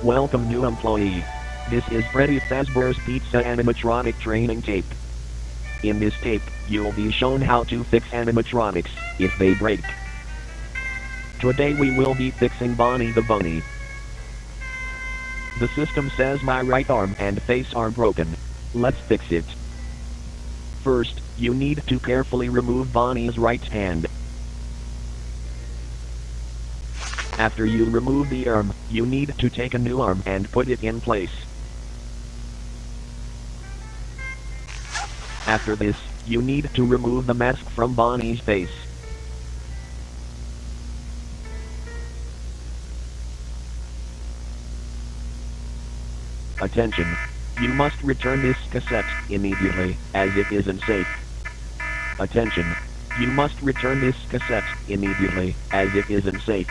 Welcome new employee. This is Freddy Fazbear's Pizza animatronic training tape. In this tape, you'll be shown how to fix animatronics if they break. Today we will be fixing Bonnie the Bunny. The system says my right arm and face are broken. Let's fix it. First, you need to carefully remove Bonnie's right hand. After you remove the arm, you need to take a new arm and put it in place. After this, you need to remove the mask from Bonnie's face. Attention! You must return this cassette immediately, as it isn't safe. Attention! You must return this cassette immediately, as it isn't safe.